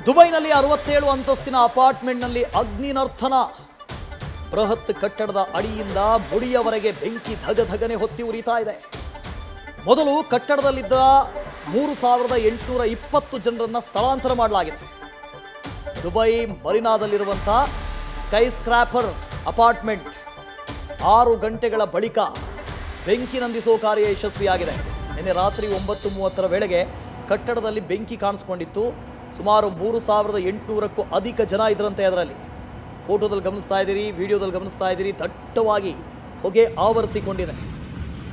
ದುಬೈನಲ್ಲಿ 67 ಅಂತಸ್ತಿನ ಅಪಾರ್ಟ್ಮೆಂಟ್ನಲ್ಲಿ ಅಗ್ನಿನರ್ಥನ. ಬೃಹತ್ ಕಟ್ಟಡದ ಅಡಿಯಿಂದ ಮುಡಿಯವರೆಗೆ ಬೆಂಕಿ ಧಗಧಗನೆ ಹೊತ್ತಿ ಉರಿತಾ ಇದೆ. ಮೊದಲು ಕಟ್ಟಡದಲ್ಲಿದ್ದ 3820 ಜನರನ್ನು ಸ್ಥಳಾಂತರ ಮಾಡಲಾಗಿದೆ. ದುಬೈ ಮರಿನಾದಲ್ಲಿರುವಂತಹ ಸ್ಕೈ ಸ್ಕ್ರಾಪರ್ ಅಪಾರ್ಟ್ಮೆಂಟ್ 6 ಗಂಟೆಗಳ ಬಳಿಕ ಬೆಂಕಿ ನಂದಿಸೋ ಕಾರ್ಯ ಯಶಸ್ವಿಯಾಗಿದೆ. ನಿನ್ನೆ ರಾತ್ರಿ 9:30 ವೇಳೆಗೆ ಕಟ್ಟಡದಲ್ಲಿ ಬೆಂಕಿ ಕಾಣಿಸಿಕೊಂಡಿತ್ತು. ಸುಮಾರು 3800ಕ್ಕೂ ಅಧಿಕ ಜನ ಇದರಂತೆ. ಅದರಲ್ಲಿ ಫೋಟೋದಲ್ಲಿ ಗಮನಿಸ್ತಾ ಇದ್ದೀರಿ, ವಿಡಿಯೋದಲ್ಲಿ ಗಮನಿಸ್ತಾ ಇದ್ದೀರಿ, ದಟ್ಟವಾಗಿ ಹೊಗೆ ಆವರಿಸಿಕೊಂಡಿದೆ.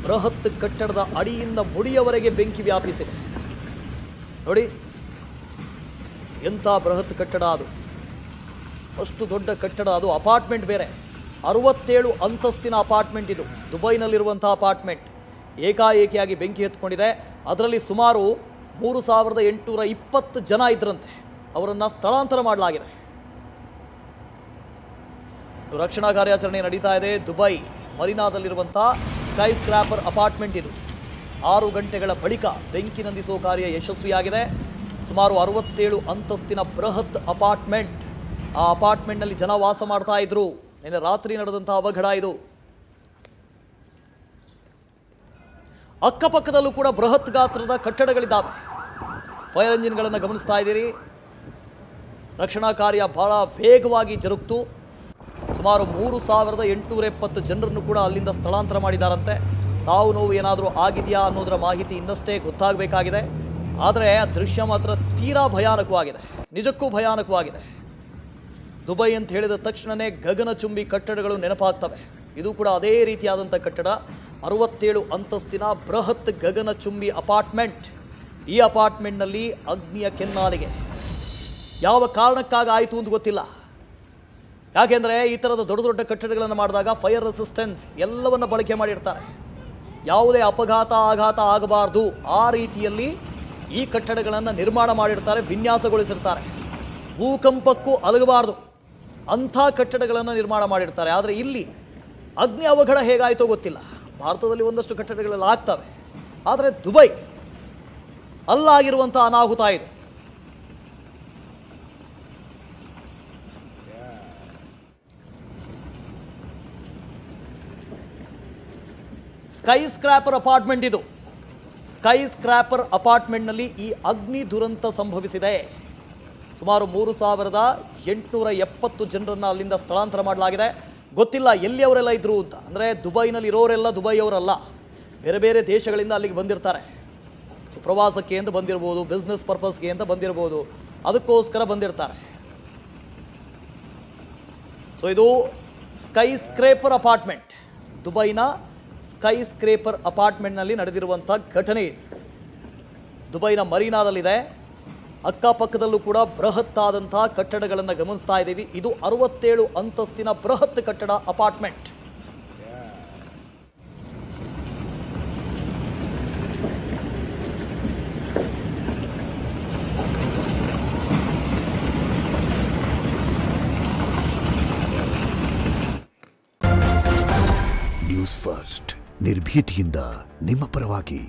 ಬೃಹತ್ ಕಟ್ಟಡದ ಅಡಿಯಿಂದ ಮುಡಿಯವರೆಗೆ ಬೆಂಕಿ ವ್ಯಾಪಿಸಿದೆ. ನೋಡಿ ಎಂಥ ಬೃಹತ್ ಕಟ್ಟಡ ಅದು, ಅಷ್ಟು ದೊಡ್ಡ ಕಟ್ಟಡ ಅದು. ಅಪಾರ್ಟ್ಮೆಂಟ್ ಬೇರೆ, 67 ಅಂತಸ್ತಿನ ಅಪಾರ್ಟ್ಮೆಂಟ್ ಇದು. ದುಬೈನಲ್ಲಿರುವಂಥ ಅಪಾರ್ಟ್ಮೆಂಟ್ ಏಕಾಏಕಿಯಾಗಿ ಬೆಂಕಿ ಎತ್ಕೊಂಡಿದೆ. ಅದರಲ್ಲಿ ಸುಮಾರು 3820 ಜನ ಇದ್ರಂತೆ. ಅವರನ್ನು ಸ್ಥಳಾಂತರ ಮಾಡಲಾಗಿದೆ. ರಕ್ಷಣಾ ಕಾರ್ಯಾಚರಣೆ ನಡೀತಾ ಇದೆ. ದುಬೈ ಮರಿನಾದಲ್ಲಿರುವಂಥ ಸ್ಕೈ ಸ್ಕ್ರಾಪರ್ ಅಪಾರ್ಟ್ಮೆಂಟ್ ಇದು. 6 ಗಂಟೆಗಳ ಬಳಿಕ ಬೆಂಕಿ ನಂದಿಸುವ ಕಾರ್ಯ ಯಶಸ್ವಿಯಾಗಿದೆ. ಸುಮಾರು 67 ಅಂತಸ್ತಿನ ಬೃಹತ್ ಅಪಾರ್ಟ್ಮೆಂಟ್. ಆ ಅಪಾರ್ಟ್ಮೆಂಟ್ನಲ್ಲಿ ಜನ ವಾಸ ಮಾಡ್ತಾ ಇದ್ರು. ನಿನ್ನೆ ರಾತ್ರಿ ನಡೆದಂಥ ಅವಘಡ ಇದು. ಅಕ್ಕಪಕ್ಕದಲ್ಲೂ ಕೂಡ ಬೃಹತ್ ಗಾತ್ರದ ಕಟ್ಟಡಗಳಿದ್ದಾವೆ. ಫೈರ್ ಎಂಜಿನ್ಗಳನ್ನು ಗಮನಿಸ್ತಾ ಇದ್ದೀರಿ. ರಕ್ಷಣಾ ಕಾರ್ಯ ಬಹಳ ವೇಗವಾಗಿ ಜರುಗಿತು. ಸುಮಾರು 3820 ಜನರನ್ನು ಕೂಡ ಅಲ್ಲಿಂದ ಸ್ಥಳಾಂತರ ಮಾಡಿದ್ದಾರಂತೆ. ಸಾವು ನೋವು ಏನಾದರೂ ಆಗಿದೆಯಾ ಅನ್ನೋದರ ಮಾಹಿತಿ ಇನ್ನಷ್ಟೇ ಗೊತ್ತಾಗಬೇಕಾಗಿದೆ. ಆದರೆ ಆ ದೃಶ್ಯ ಮಾತ್ರ ತೀರಾ ಭಯಾನಕವಾಗಿದೆ, ನಿಜಕ್ಕೂ ಭಯಾನಕವಾಗಿದೆ. ದುಬೈ ಅಂತ ಹೇಳಿದ ತಕ್ಷಣವೇ ಗಗನಚುಂಬಿ ಕಟ್ಟಡಗಳು ನೆನಪಾಗ್ತವೆ. ಇದು ಕೂಡ ಅದೇ ರೀತಿಯಾದಂಥ ಕಟ್ಟಡ, 67 ಅಂತಸ್ತಿನ ಬೃಹತ್ ಗಗನಚುಂಬಿ ಅಪಾರ್ಟ್ಮೆಂಟ್. ಈ ಅಪಾರ್ಟ್ಮೆಂಟ್ನಲ್ಲಿ ಅಗ್ನಿಯ ಕೆನ್ನಾಲಿಗೆ ಯಾವ ಕಾರಣಕ್ಕಾಗಿ ಆಯಿತು ಅಂತ ಗೊತ್ತಿಲ್ಲ. ಯಾಕೆಂದರೆ ಈ ಥರದ ದೊಡ್ಡ ದೊಡ್ಡ ಕಟ್ಟಡಗಳನ್ನು ಮಾಡಿದಾಗ ಫೈರ್ ರೆಸಿಸ್ಟೆನ್ಸ್ ಎಲ್ಲವನ್ನು ಬಳಕೆ ಮಾಡಿರ್ತಾರೆ. ಯಾವುದೇ ಆಘಾತ ಆಗಬಾರ್ದು ಆ ರೀತಿಯಲ್ಲಿ ಈ ಕಟ್ಟಡಗಳನ್ನು ನಿರ್ಮಾಣ ಮಾಡಿರ್ತಾರೆ, ವಿನ್ಯಾಸಗೊಳಿಸಿರ್ತಾರೆ. ಭೂಕಂಪಕ್ಕೂ ಅಲಗಬಾರ್ದು ಅಂಥ ಕಟ್ಟಡಗಳನ್ನು ನಿರ್ಮಾಣ ಮಾಡಿರ್ತಾರೆ. ಆದರೆ ಇಲ್ಲಿ ಅಗ್ನಿ ಅವಘಡ ಹೇಗಾಯಿತೋ ಗೊತ್ತಿಲ್ಲ. ಭಾರತದಲ್ಲಿ ಒಂದಷ್ಟು ಕಟ್ಟಡಗಳೆಲ್ಲ ಆಗ್ತವೆ, ಆದರೆ ದುಬೈ ಅಲ್ಲಾಗಿರುವಂಥ ಅನಾಹುತ ಇದು. ಸ್ಕೈ ಸ್ಕ್ರಾಪರ್ ಅಪಾರ್ಟ್ಮೆಂಟ್ ಇದು. ಸ್ಕೈ ಸ್ಕ್ರಾಪರ್ ಅಪಾರ್ಟ್ಮೆಂಟ್ನಲ್ಲಿ ಈ ಅಗ್ನಿ ದುರಂತ ಸಂಭವಿಸಿದೆ. ಸುಮಾರು 3870 ಜನರನ್ನು ಅಲ್ಲಿಂದ ಸ್ಥಳಾಂತರ ಮಾಡಲಾಗಿದೆ. ಗೊತ್ತಿಲ್ಲ ಎಲ್ಲಿ ಅವರೆಲ್ಲ ಇದ್ರು ಅಂತ. ಅಂದರೆ ದುಬೈನಲ್ಲಿ ಇರೋರೆಲ್ಲ ದುಬೈಯವರಲ್ಲ, ಬೇರೆ ಬೇರೆ ದೇಶಗಳಿಂದ ಅಲ್ಲಿಗೆ ಬಂದಿರ್ತಾರೆ. ಪ್ರವಾಸಕ್ಕೆ ಅಂತ ಬಂದಿರ್ಬೋದು, ಬಿಸ್ನೆಸ್ ಪರ್ಪಸ್ಗೆ ಅಂತ ಬಂದಿರ್ಬೋದು, ಅದಕ್ಕೋಸ್ಕರ ಬಂದಿರ್ತಾರೆ. ಸೊ ಇದು ಸ್ಕೈ ಸ್ಕ್ರೇಪರ್ ಅಪಾರ್ಟ್ಮೆಂಟ್, ದುಬೈನ ಸ್ಕೈ ಸ್ಕ್ರೇಪರ್ ಅಪಾರ್ಟ್ಮೆಂಟ್ನಲ್ಲಿ ನಡೆದಿರುವಂಥ ಘಟನೆ ಇದು. ದುಬೈನ ಮರೀನಾದಲ್ಲಿದೆ. ಅಕ್ಕಪಕ್ಕದಲ್ಲೂ ಕೂಡ ಬೃಹತ್ತಾದಂಥ ಕಟ್ಟಡಗಳನ್ನು ಗಮನಿಸ್ತಾ ಇದ್ದೀವಿ. ಇದು 67 ಅಂತಸ್ತಿನ ಬೃಹತ್ ಕಟ್ಟಡ ಅಪಾರ್ಟ್ಮೆಂಟ್. ನ್ಯೂಸ್ ಫಸ್ಟ್, ನಿರ್ಭೀತಿಯಿಂದ ನಿಮ್ಮ ಪರವಾಗಿ.